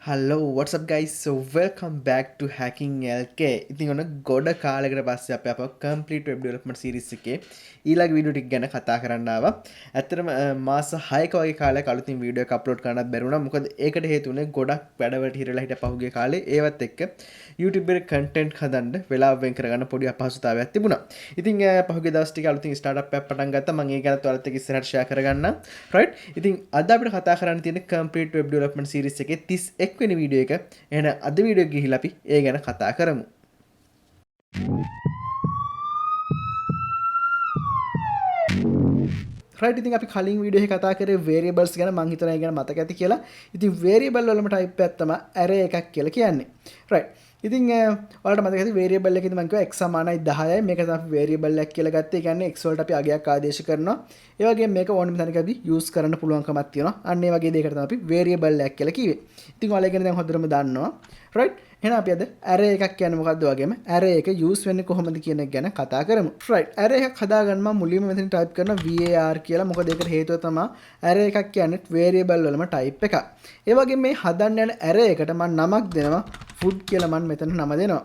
Hello, what's up guys? So welcome back to Hackinglk. ඉතින් ඔන්න ගොඩ කාලයකට පස්සේ අපි අපව complete web development series එකේ ඊළඟ වීඩියෝ ටික ගැන කතා කරන්න ආවා. ඇත්තටම මාස 6ක වගේ කාලයක් අලුතින් වීඩියෝ එකක් අප්ලෝඩ් කරන්නත් බැරි වුණා. මොකද ඒකට හේතු උනේ ගොඩක් වැඩවලට හිරලා හිට පහුගිය කාලේ ඒවත් එක්ක YouTube එකේ content හදන්න වෙලාව වෙන් කරගන්න පොඩි අපහසුතාවයක් තිබුණා. ඉතින් පහුගිය දවස් ටික අලුතින් startup එකක් පටන් ගත්තා. මම ඒ ගැනත් ඔයාලත් එක්ක ඉස්සරහට share කරගන්නම්. right? ඉතින් අද අපිට කතා කරන්න තියෙන complete web development series එකේ 31 වෙනි වීඩියෝ එක. එහෙනම් අද වීඩියෝ එක ගිහිල්ලා අපි ඒ ගැන කතා කරමු. right ඉතින් අපි කලින් වීඩියෝ එකේ කතා කරේ variables ගැන. මම හිතනවා ඒ ගැන මතක ඇති කියලා. ඉතින් variable වලම type එකක් තමයි array එකක් කියලා කියන්නේ. right ඉතින් ඔයාලට මතක ඇති variable එකේදී මම කිව්වා x සමානයි 10යි. මේක තමයි variable එකක් කියලා ගත්තේ. ඒ කියන්නේ x වලට අපි අගයක් ආදේශ කරනවා. ඒ වගේම මේක ඕනෙම තැනක අපි use කරන්න පුළුවන්කමක් තියෙනවා. අන්න ඒ වගේ දෙයකට තමයි අපි variable එකක් කියලා කිව්වේ. ඉතින් ඔයාලා ගැන දැන් හොඳටම දන්නවා. right එහෙනම් අපි අද array එකක් කියන්නේ මොකද්ද වගේම array එක use වෙන්නේ කොහොමද කියන එක ගැන කතා කරමු. right array එකක් හදාගන්න මම මුලින්ම මෙතන type කරනවා var කියලා. මොකද ඒකට හේතුව තමයි array එකක් කියන්නේ variable වලම type එකක්. ඒ වගේම මේ හදන්න යන array එකට මම නමක් දෙනවා food කියලා. මම මෙතන නම දෙනවා.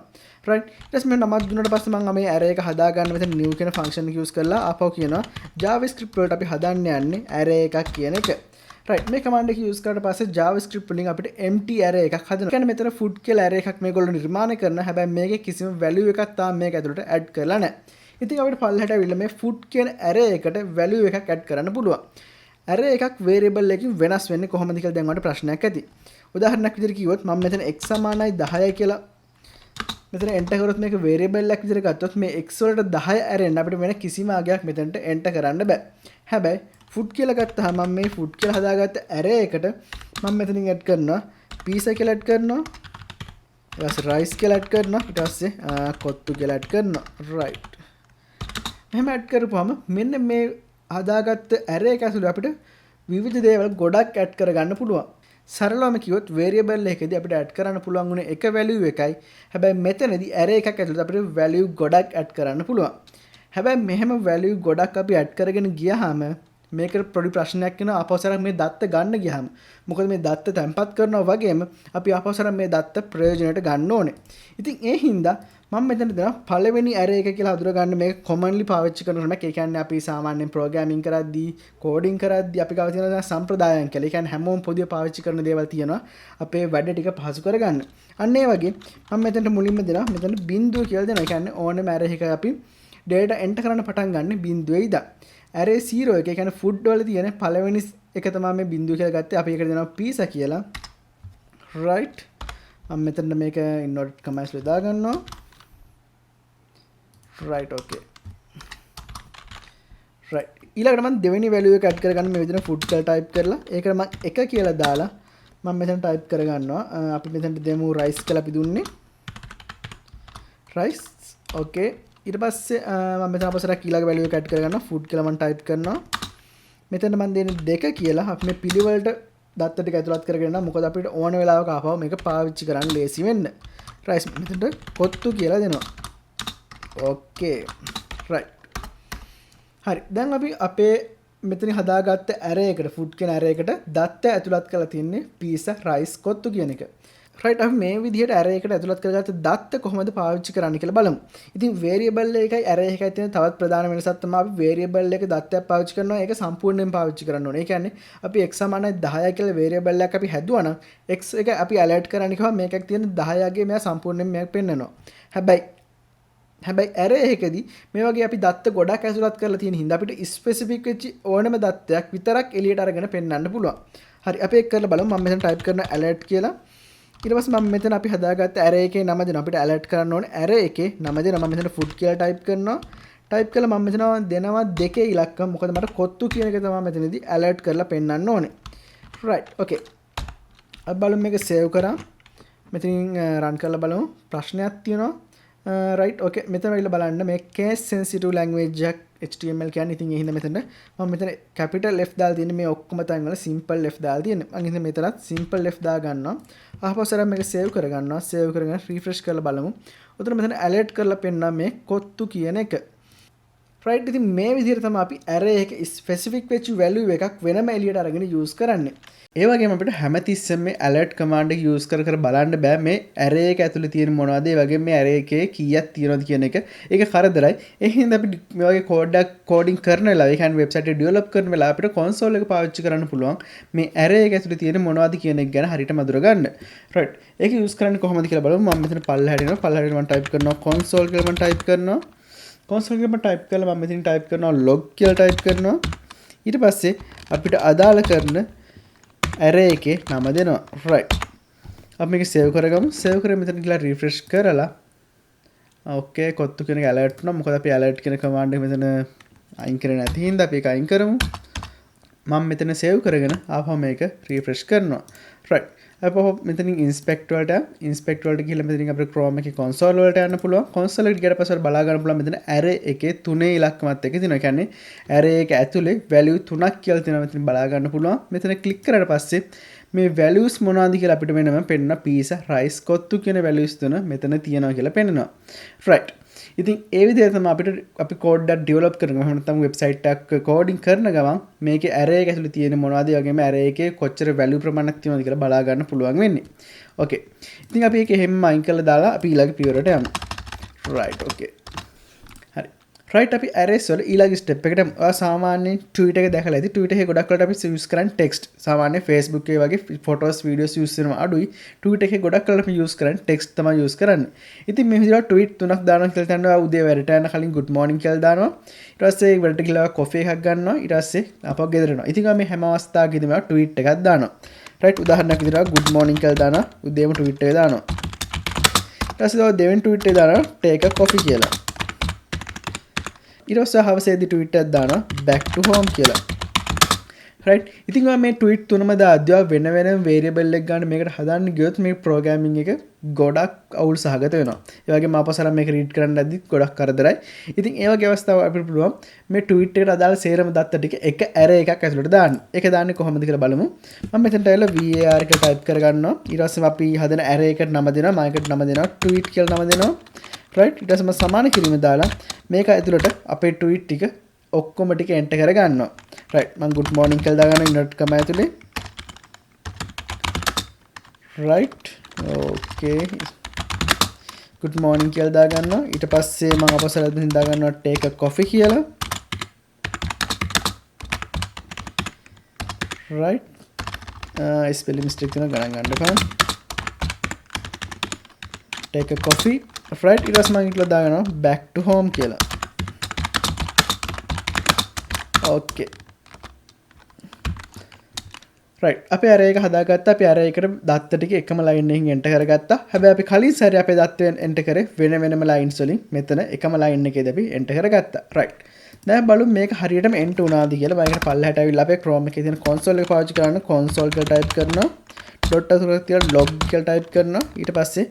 right ඊට පස්සේ මම නමක් දුන්නාට පස්සේ මම මේ array එක හදාගන්න මෙතන new කියන function එක use කරලා ආපහු කියනවා JavaScript වලට අපි හදන්න යන්නේ array එකක් කියන එක. right මේ command එක use කරලා පස්සේ JavaScript වලින් අපිට empty array එකක් හදනවා. කියන්නේ මෙතන food කියලා array එකක් මේගොල්ලෝ නිර්මාණය කරන. හැබැයි මේකේ කිසිම value එකක් තාම මේක ඇතුළට add කරලා නැහැ. ඉතින් අපිට පල්ලෙහාට ඇවිල්ලා මේ food කියන array එකට value එකක් add කරන්න පුළුවන්. array එකක් variable එකකින් වෙනස් වෙන්නේ කොහොමද කියලා දැන් ඔයාලට ප්‍රශ්නයක් ඇති. උදාහරණයක් විදිහට කිව්වොත් මම මෙතන x සමානයි 10යි කියලා මෙතන enter කරොත් මේක variable එකක් විදිහට ගත්තොත් මේ x වලට 10 ඇරෙන්න අපිට වෙන කිසිම අගයක් මෙතනට enter කරන්න බෑ. හැබැයි food කියලා ගත්තාම මම මේ food කියලා හදාගත්ත array එකට මම මෙතනින් add කරනවා pizza කියලා add කරනවා. ඊට පස්සේ rice කියලා add කරනවා. ඊට පස්සේ කොත්තු කියලා add කරනවා. right. මෙහෙම add කරපුවම මෙන්න මේ හදාගත්ත array එක ඇතුළේ අපිට විවිධ දේවල් ගොඩක් add කරගන්න පුළුවන්. සරලවම කිව්වොත් variable එකකදී අපිට add කරන්න පුළුවන් උනේ එක value එකයි. හැබැයි මෙතනදී array එකක් ඇතුළත අපිට value ගොඩක් add කරන්න පුළුවන්. හැබැයි මෙහෙම value ගොඩක් අපි add කරගෙන ගියාම මේකට පොඩි ප්‍රශ්නයක් එනවා. අපවසරක් මේ දත්ත ගන්න ගියාම. මොකද මේ දත්ත තැම්පත් කරනවා වගේම අපි අපවසරක් මේ දත්ත ප්‍රයෝජනයට ගන්න ඕනේ. ඉතින් ඒ හින්දා මම මෙතන දෙනවා පළවෙනි array එක කියලා හඳුනා ගන්න මේක commonly පාවිච්චි කරන ක්‍රමයක්. ඒ කියන්නේ අපි සාමාන්‍යයෙන් programming කරද්දී coding කරද්දී අපි ගාව තියෙන සම්ප්‍රදායන් කියලා. ඒ කියන්නේ හැමෝම පොදුවේ පාවිච්චි කරන දේවල් තියෙනවා අපේ වැඩ ටික පහසු කරගන්න. අන්න ඒ වගේ මම මෙතනට මුලින්ම දෙනවා මෙතන බිංදුව කියලා දෙනවා. ඒ කියන්නේ ඕනෙම array එකක අපි data enter කරන්න පටන් ගන්න බිංදුවේ ඉඳන්. array 0 එක කියන්නේ food වල තියෙන පළවෙනි එක තමයි මේ බිංදුව කියලා ගත්තේ. අපි ඒකට දෙනවා pizza කියලා. right මම මෙතන මේක inverted commas වල දා ගන්නවා. right okay right ඊළඟට මම දෙවෙනි value එක add කරගන්න මේ විදිහට food කියලා type කරලා ඒකට මම 1 කියලා දාලා මම මෙතන type කරගන්නවා. අපි මෙතනට දෙමු rice කියලා අපි දුන්නේ rice okay. ඊට පස්සේ මම මෙතන අපසරක් ඊළඟ value එක add කරගන්නවා food කියලා මම type කරනවා. මෙතන මම දෙන්නේ 2 කියලා. අපි මේ පිළිවෙලට දත්ත ටික ඇතුළත් කරගෙන යනවා. මොකද අපිට ඕන වෙලාවක ආපහු මේක පාවිච්චි කරන්න ලේසි වෙන්න. rice මෙතනට කොත්තු කියලා දෙනවා. okay right හරි දැන් අපි අපේ මෙතන හදාගත්ත array එකට food කියන array එකට දත්ත ඇතුළත් කරලා තින්නේ pizza rice කොත්තු කියන එක. right අපි මේ විදිහට array එකට ඇතුළත් කරගත්ත දත්ත කොහොමද පාවිච්චි කරන්න කියලා බලමු. ඉතින් variable එකයි array එකයි තියෙන තවත් ප්‍රධාන වෙනසක් තමයි අපි variable එක දත්තයක් පාවිච්චි කරනවා. ඒක සම්පූර්ණයෙන් පාවිච්චි කරන්න ඕනේ. ඒ කියන්නේ අපි x සමානයි 10 කියලා variable එකක් අපි හැදුවා නම් x එක අපි alert කරන්න කිව්වම මේකක් තියෙන 10 ගේ මෙයා සම්පූර්ණයෙන් මේක පෙන්නනවා. හැබැයි array එකදී මේ වගේ අපි දත්ත ගොඩක් ඇතුළත් කරලා තියෙන හින්දා අපිට specific වෙච්ච ඕනම දත්තයක් විතරක් එළියට අරගෙන පෙන්වන්න පුළුවන්. හරි අපි ඒක කරලා බලමු. මම මෙතන type කරන alert කියලා. ඊට පස්සේ මම මෙතන අපි හදාගත්ත array එකේ නම දෙනවා. අපිට alert කරන්න ඕනේ array එකේ නම දෙනවා. මම මෙතන food කියලා type කරනවා. type කළා මම මෙතන දෙනවා 2 ඉලක්කම. මොකද මට කොත්තු කියන එක තමයි මෙතනදී alert කරලා පෙන්වන්න ඕනේ. right okay අපි බලමු මේක save කරා. මෙතනින් run කරලා බලමු. ප්‍රශ්නයක් තියෙනවා. right okay මෙතන වෙලා බලන්න මේ case sensitive language එකක් HTML කියන්නේ. ඉතින් ඒ හින්දා මෙතන මම මෙතන capital F දාලා තියෙන්නේ. මේ ඔක්කොම තැන් වල simple F දාලා තියෙන්නේ. මම ඉතින් මෙතනත් simple F දා ගන්නවා. ආපස්සට මේක save කර ගන්නවා. save කරගෙන refresh කරලා බලමු. උතන මෙතන alert කරලා පෙන්නනවා මේ කොත්තු කියන එක. right ඉතින් මේ විදිහට තමයි අපි array එක specific වෙච්ච value එකක් වෙනම එළියට අරගෙන use කරන්නේ. ඒ වගේම අපිට හැමතිස්සෙම මේ alert command එක use කර බලන්න බෑ මේ array එක ඇතුලේ තියෙන මොනවද ඒ වගේම මේ array එකේ කීයක් තියෙනවද කියන එක. ඒක කරදරයි. ඒ හින්දා අපි මේ වගේ coding කරන වෙලාව, ඒ කියන්නේ website එක develop කරන වෙලාව අපිට console එක පාවිච්චි කරන්න පුළුවන් මේ array එක ඇතුලේ තියෙන මොනවද කියන එක ගැන හරියටම අඳුර ගන්න. right. ඒක use කරන්නේ කොහොමද කියලා බලමු. මම මෙතන පල්ලෙහාට එනවා. පල්ලෙහාට මම type කරනවා console කියලා මම type කරනවා. console කියලා මම type කරලා මම මෙතන type කරනවා log කියලා type කරනවා. ඊට පස්සේ අපිට අදාළ කරන array එකේ නම දෙනවා. right. අපි මේක save කරගමු. save කරලා මෙතන ගිහලා refresh කරලා okay කොත්තු කියන එක alert වුණා. මොකද අපි alert කියන command එක මෙතන අයින් කරේ නැති හින්දා අපි ඒක අයින් කරමු. මම මෙතන save කරගෙන ආපහු මේක refresh කරනවා. right. අපහු මෙතනින් inspect වලට ගිහලා මෙතනින් අපිට Chrome එකේ console වලට යන්න පුළුවන්. console එකට ගියට පස්සේ බලා ගන්න පුළුවන් මෙතන array එකේ 3 ඉලක්කමත් එක තියෙනවා. ඒ කියන්නේ array එක ඇතුලේ value 3ක් කියලා තියෙනවා. මෙතන බලා ගන්න පුළුවන්. මෙතන click කරාට පස්සේ මේ values මොනවද කියලා අපිට මෙන්නම පෙන්නන pizza rice කොත්තු කියන values තුන මෙතන තියෙනවා කියලා පෙන්නනවා. right. ඉතින් ඒ විදිහට තමයි අපි code එක develop කරනවා. එහෙම නැත්නම් website එකක් coding කරන ගමන් මේකේ array එක ඇතුලේ තියෙන මොනවද වගේම array එකේ කොච්චර value ප්‍රමාණයක් තියෙනවද කියලා බලා ගන්න පුළුවන් වෙන්නේ. okay. ඉතින් අපි ඒක හැමම අයින් කරලා දාලා අපි ඊළඟ පියවරට යමු. right. okay. හරි. right. අපි arrays වල ඊළඟ step එකට ඔයා සාමාන්‍යයෙන් tweet එක දැකලා ඇති. tweet එකේ ගොඩක් වෙලාවට අපි use කරන්නේ text. සාමාන්‍ය Facebook එකේ වගේ photos videos use කරනවා අඩුයි. tweet එකේ ගොඩක් වෙලාවට අපි use කරන්නේ text තමයි use කරන්නේ. ඉතින් මේ විදිහට tweet තුනක් දානවා කියලා හිතනවා. උදේ වැඩට යන කලින් good morning කියලා දානවා. ඊට පස්සේ වැඩට ගිහලා coffee එකක් ගන්නවා. ඊට පස්සේ අපව ගෙදර යනවා. ඉතින් මේ හැම අවස්ථාවකදීම tweet එකක් දානවා. right. උදාහරණයක් විදිහට good morning කියලා දානවා. උදේම tweet එක දානවා. ඊට පස්සේ දෙවෙනි tweet එක දානවා take a coffee කියලා. ඊට පස්සේ හවසේදී tweet එකක් දානවා back to home කියලා. right. ඉතින් මේ tweet තුනම දාද්දී වෙන වෙනම variable එක ගන්න මේකට හදන්න ගියොත් මේ programming එක ගොඩක් අවුල් සහගත වෙනවා. ඒ වගේම අපසරම් මේක read කරන්න ඇද්දි ගොඩක් කරදරයි. ඉතින් ඒ වගේ අවස්ථාවක අපිට පුළුවන් මේ tweet එකට අදාළ සේරම දත්ත ටික එක array එකක් ඇතුළට දාන්න. ඒක දාන්නේ කොහොමද කියලා බලමු. මම මෙතනට ඇවිල්ලා var කියලා type කරගන්නවා. ඊට පස්සේ අපි හදන array එකට නම දෙනවා. මම එකට නම දෙනවා tweet කියලා නම දෙනවා. right. ඊට පස්සේ මම සමාන කිරීම දාලා මේක ඇතුළට අපේ tweet ටික ඔක්කොම ටික enter කරගන්නවා. right. මම good morning කියලා දාගන්න inverted comma ඇතුලේ. right. okay. good morning කියලා දාගන්නවා. ඊට පස්සේ මම අපසලෙන් දාගන්නවා take a coffee කියලා. right. spelling mistake එක ගණන් ගන්න එපා. take a coffee. right. ඊට පස්සේ මම ඉట్లా දාගන්නවා back to home කියලා. okay. right. අපි array එක හදාගත්තා. අපි array එකට දත්ත ටික එකම line එකකින් enter කරගත්තා. හැබැයි අපි කලින් සැරේ අපේ දත්ත enter කරේ වෙන වෙනම lines වලින්. මෙතන එකම line එකේදී අපි enter කරගත්තා. right. දැන් බලමු මේක හරියටම enter වුණාද කියලා. මම ඒකට පල්ලෙහාට ඇවිල්ලා අපේ Chrome එකේ තියෙන console එක පාවිච්චි කරන්න console කියලා type කරනවා. dot අතුරක් තියලා log කියලා type කරනවා. ඊට පස්සේ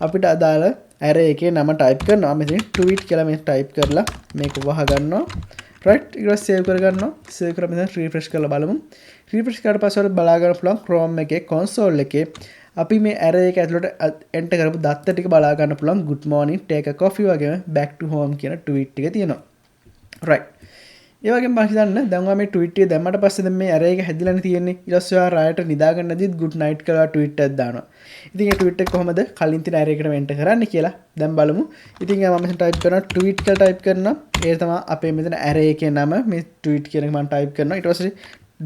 අපිට අදාළ array එකේ නම type කරනවා. මෙතන tweet කියලා මේ type කරලා මේක වහ ගන්නවා. right. ඊට පස්සේ save කරගන්නවා. save කරලා මෙතන refresh කරලා බලමු. refresh කරලා පස්සේ බලා ගන්න පුළුවන් Chrome එකේ console එකේ අපි මේ array එක ඇතුළට enter කරපු දත්ත ටික බලා ගන්න පුළුවන්. good morning, take a coffee වගේම back to home කියන tweet ටික තියෙනවා. right. ඒ වගේම මම හිතන්නේ දැන් ඔයා මේ tweet එක දැම්මට පස්සේ දැන් මේ array එක හැදිලානේ තියෙන්නේ. ඊට පස්සේ ඔයා රායට නිදා ගන්නදීත් good night කියලා tweet එකක් දානවා. ඉතින් මේ tweet එක කොහොමද කලින් තියෙන array එකට enter කරන්නේ කියලා දැන් බලමු. ඉතින් මම මෙතන type කරනවා tweet කියලා type කරනවා. ඒ තමයි අපේ මෙතන array එකේ නම. මේ tweet කියන එක මම type කරනවා. ඊට පස්සේ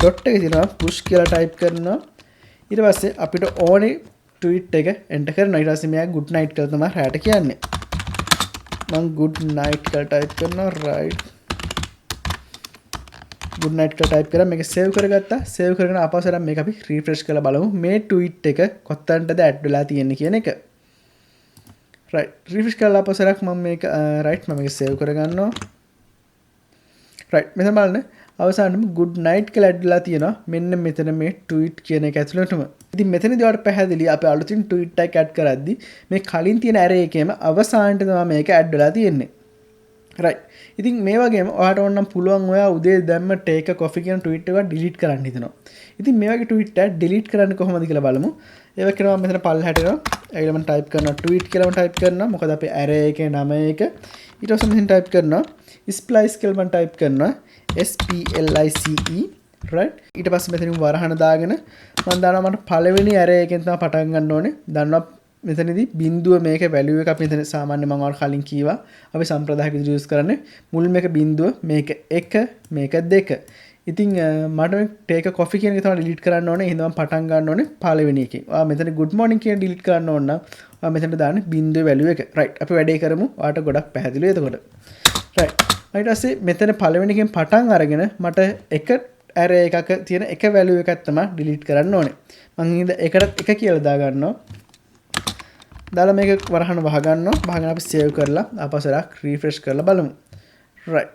dot එක තියෙනවා push කියලා type කරනවා. ඊට පස්සේ අපිට ඕනේ tweet එක enter කරනවා. ඊට පස්සේ මෙයා good night කියලා තමයි රායට කියන්නේ. මම good night කියලා type කරනවා. right. good night කියලා type කරා මේක save කරගත්තා. save කරගෙන ආපස්සට මේක අපි refresh කරලා බලමු මේ tweet එක කොතනටද add වෙලා තියෙන්නේ කියන එක. right. refresh කරලා ආපස්සට මම මේක right මම මේක save කරගන්නවා. right. මෙතන බලන්න අවසානයේ good night කියලා add වෙලා තියෙනවා. මෙන්න මෙතන මේ tweet කියන එක ඇතුළටම. ඉතින් මෙතනදී ඔයාලට පැහැදිලි අපි අලුතින් tweet එකක් add කරද්දි මේ කලින් තියෙන array එකේම අවසානයේ තමයි මේක add වෙලා තියෙන්නේ. right. ඉතින් මේ වගේම ඔයාලට ඕනනම් පුළුවන් ඔයා උදේ දැම්ම take a coffee කියන tweet එක delete කරන්න හිතනවා. ඉතින් මේ වගේ tweet එක delete කරන්න කොහොමද කියලා බලමු. ඒක කරනවා මෙතන පල්ලෙහාට එනවා. ඒකට මම type කරනවා tweet කියලා මම type කරනවා. මොකද අපේ array එකේ නම එක. ඊට පස්සේ මෙතන type කරනවා splice කියලා මම type කරනවා splice right ඊට පස්සේ මෙතනින් වරහන දාගෙන මම දානවා මට පළවෙනි array එකෙන් තමයි පටන් ගන්න ඕනේ දන්නවා මෙතනදී බිඳුව මේක value එක අපි මෙතන සාමාන්‍ය මම ඔයාලට කලින් කීවා අපි සම්ප්‍රදායික විදිහට යූස් කරන්නේ මුල්ම එක බිඳුව මේක 1 මේක 2 ඉතින් මට මේ take a coffee කියන එක තමයි delete කරන්න ඕනේ එහෙනම් මම පටන් ගන්න ඕනේ පළවෙනි එකෙන් ඔයා මෙතන good morning කියන delete කරන්න ඕන නම් ඔයා මෙතනට දාන්න බිඳුවේ value එක right අපි වැඩේ කරමු ඔයාලට ගොඩක් පැහැදිලියි එතකොට right ඊට පස්සේ මෙතන පළවෙනි එකෙන් පටන් අරගෙන මට එක array එකක තියෙන එක value එකක් තමයි delete කරන්න ඕනේ මම ඉතින් එකටත් එක කියලා දා ගන්නවා දාලා මේක වරහන වහ ගන්නවා වහගෙන අපි save කරලා ආපස්සට refresh කරලා බලමු right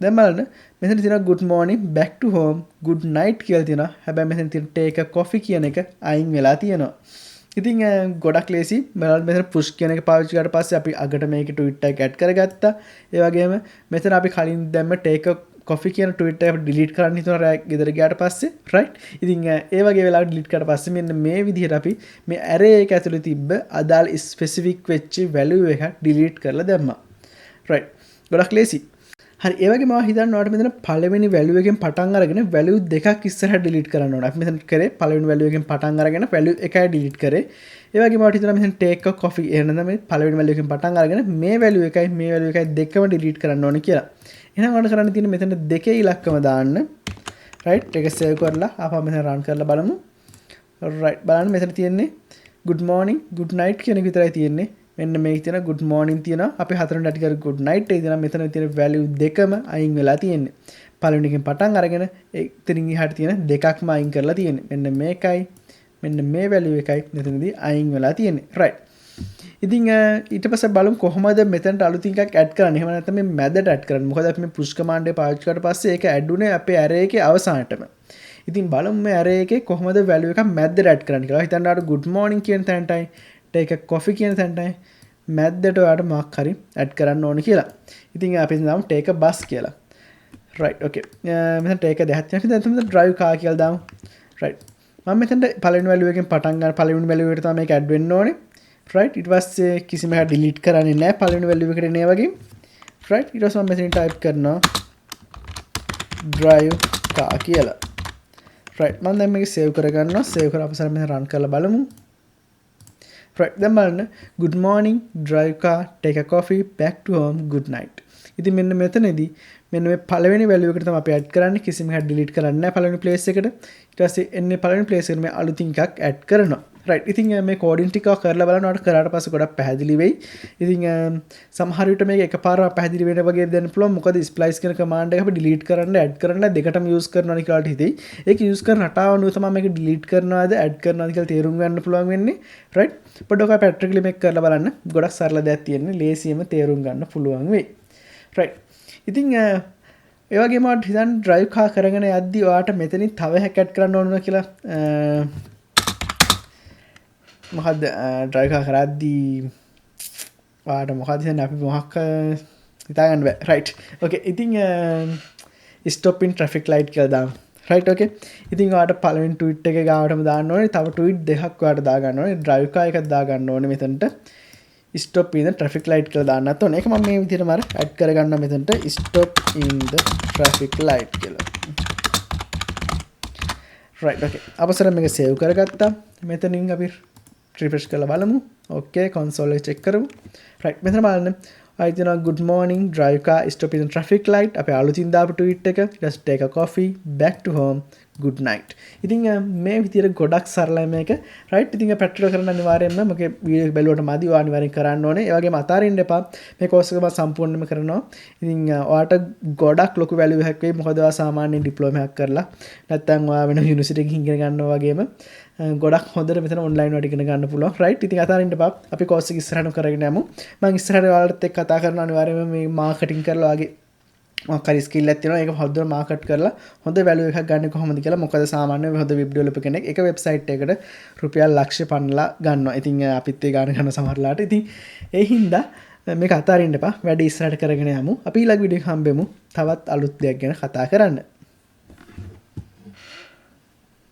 දැන් බලන්න මෙතන තියෙනවා good morning back to home good night කියලා තියෙනවා හැබැයි මෙතන තියෙන take a coffee කියන එක අයින් වෙලා තියෙනවා ඉතින් ගොඩක් ලේසි බලන්න මෙතන push කියන එක පාවිච්චි කරලා පස්සේ අපි අගට මේක tweet එක add කරගත්තා ඒ වගේම මෙතන අපි කලින් දැම්ම take a coffee කියන tweet එක delete කරන්න හිතුවා ගෙදර ගියාට පස්සේ right ඉතින් ඒ වගේ වෙලාවට delete කරලා පස්සේ මෙන්න මේ විදිහට අපි මේ array එක ඇතුලේ තිබ්බ අදාළ specific වෙච්ච value එක delete කරලා දැම්මා right ගොඩක් ලේසි හරි ඒ වගේ මම හිතන්න ඔයාලට මෙතන පළවෙනි value එකෙන් පටන් අරගෙන value දෙකක් ඉස්සරහට delete කරන්න ඕනේ. අපි මෙතන කරේ පළවෙනි value එකෙන් පටන් අරගෙන value එකයි delete කරේ. ඒ වගේම මට හිතෙනවා මෙතන take a coffee එහෙනම් මේ පළවෙනි value එකෙන් පටන් අරගෙන මේ value එකයි දෙකම delete කරන්න ඕනේ කියලා. එහෙනම් ඔයාලට කරන්න තියෙන්නේ මෙතන දෙකේ ඉලක්කම දාන්න. right ඒක save කරලා ආපහු මෙතන run කරලා බලමු. right බලන්න මෙතන තියෙන්නේ good morning good night කියන එක විතරයි තියෙන්නේ. මෙන්න මේක තියෙන good morning තියෙනවා අපි හතරෙන් ඇටි කර good night එක තියෙනවා මෙතන තියෙන value දෙකම අයින් වෙලා තියෙන්නේ පළවෙනි එකෙන් පටන් අරගෙන එතනින් එහාට තියෙන දෙකක්ම අයින් කරලා තියෙන්නේ මෙන්න මේකයි මෙන්න මේ value එකයි මෙතනදී අයින් වෙලා තියෙන්නේ right ඉතින් ඊට පස්සේ බලමු කොහොමද මෙතනට අලුතින් එකක් add කරන්නේ එහෙම නැත්නම් මේ මැදට add කරන්නේ මොකද අපි මේ push command එක පාවිච්චි කරලා පස්සේ ඒක add උනේ අපේ array එකේ අවසානටම ඉතින් බලමු මේ array එකේ කොහොමද value එකක් මැදට add කරන්නේ කියලා හිතන්න ආට good morning කියන තැනටයි take a coffee කියන තැනටයි මැද්දට ඔයාලට මොකක් හරි ඇඩ් කරන්න ඕනේ කියලා. ඉතින් අපි දාමු take a bus කියලා. right okay. මෙතන take a දෙහක් තියෙනවා. දැන් තමයි drive car කියලා දාමු. right. මම මෙතනට පළවෙනි value එකෙන් පටන් ගන්න පළවෙනි value එකට තමයි මේක ඇඩ් වෙන්න ඕනේ. right. ඊට පස්සේ කිසිම එකක් delete කරන්නේ නැහැ පළවෙනි value එකට එනේ වගේ. right. ඊට පස්සේ මම මෙතන type කරනවා drive car කියලා. right. මම දැන් මේක save කරගන්නවා. save කරලා අපසර මෙතන run කරලා බලමු. right දැන් බලන්න good morning drive car take a coffee back to home good night ඉතින් මෙන්න මෙතනදී මෙන්න මේ පළවෙනි value එකට තමයි අපි add කරන්නේ කිසිම එකක් delete කරන්නේ නැහැ පළවෙනි place එකට ඊට පස්සේ එන්නේ පළවෙනි place එකට මේ අලුතින් එකක් add කරනවා right ඉතින් මේ coding ටික කරලා බලනකොට කරාට පස්සේ ගොඩක් පැහැදිලි වෙයි ඉතින් සමහර විට මේක එකපාරම පැහැදිලි වෙන වගේ දෙන්න පුළුවන් මොකද splice කියන command එක අපි delete කරන්න add කරන්න දෙකටම use කරනවා කියලා හිතෙයි ඒක use කරන රටාව අනුව තමයි මේක delete කරනවාද add කරනවාද කියලා තේරුම් ගන්න පුළුවන් වෙන්නේ right පොඩ්ඩක් ඔය practically මේක කරලා බලන්න ගොඩක් සරල දෙයක් තියෙන්නේ ලේසියෙම තේරුම් ගන්න පුළුවන් වෙයි right ඉතින් ඒ වගේම මට හිතන්න drive car කරගෙන යද්දි ඔයාට මෙතනින් තව එකක් add කරන්න ඕන කියලා මොකද්ද drive car කරද්දී ඔයාට මොකද හිතන්නේ අපි මොකක් හිතා ගන්න බෑ right okay ඉතින් stop in traffic light කියලා දාමු right okay ඉතින් ඔයාට පළවෙනි tweet එක ගාවටම දාන්න ඕනේ තව tweet දෙකක් ඔයාට දා ගන්න ඕනේ drive car එකක් දා ගන්න ඕනේ මෙතනට stop in the traffic light කියලා දාන්නත් ඕනේ ඒක මම මේ විදිහටම අර add කරගන්නවා මෙතනට stop in the traffic light කියලා right okay අපසර මේක save කරගත්තා මෙතනින් අපි refresh කරලා බලමු okay console එක check කරමු right මෙතන බලන්න I think good morning drive car stop in the traffic light අපේ අලුතින් දාපු tweet එක just take a coffee back to home good night ඉතින් මේ විදිහට ගොඩක් සරලයි මේක right ඉතින් පැට්‍රල් කරන්න අනිවාර්යයෙන්ම මගේ වීඩියෝ එක බැලුවට මදි ඔයා අනිවාර්යෙන් කරන්න ඕනේ ඒ වගේම අතාරින්න එපා මේ course එක මම සම්පූර්ණයෙන්ම කරනවා ඉතින් ඔයාට ගොඩක් ලොකු value එකක් වෙයි මොකද ඔයා සාමාන්‍ය ඩිප්ලෝමා එකක් කරලා නැත්නම් ඔයා වෙන යුනිවර්සිටි එකකින් ඉගෙන ගන්නවා වගේම ගොඩක් හොඳට මෙතන ඔන්ලයින් වලට ඉගෙන ගන්න පුළුවන් right ඉතින් අතාරින්න එපා අපි course එක ඉස්සරහට කරගෙන යමු මම ඉස්සරහට ඔයාලට එක්ක කතා කරනවා අනිවාර්යයෙන්ම මේ මාකටිංಗ್ කරලා වගේ මොකක් හරි ස්කිල් එකක් තියෙනවා ඒක හොඳට මාකට් කරලා හොඳ වැලියු එකක් ගන්න කොහොමද කියලා මොකද සාමාන්‍යයෙන් හොඳ වෙබ් ඩෙවලොපර් කෙනෙක් එක වෙබ්සයිට් එකකට රුපියල් ලක්ෂ 5ලා ගන්නවා. ඉතින් අපිත් ඒ ගාන ගන්න සමහරලාට. ඉතින් ඒ හින්දා මේක අතාරින්න එපා. වැඩි ඉස්සරහට කරගෙන යමු. අපි ඊළඟ වීඩියෝ එක හම්බෙමු. තවත් අලුත් දෙයක් ගැන කතා කරන්න.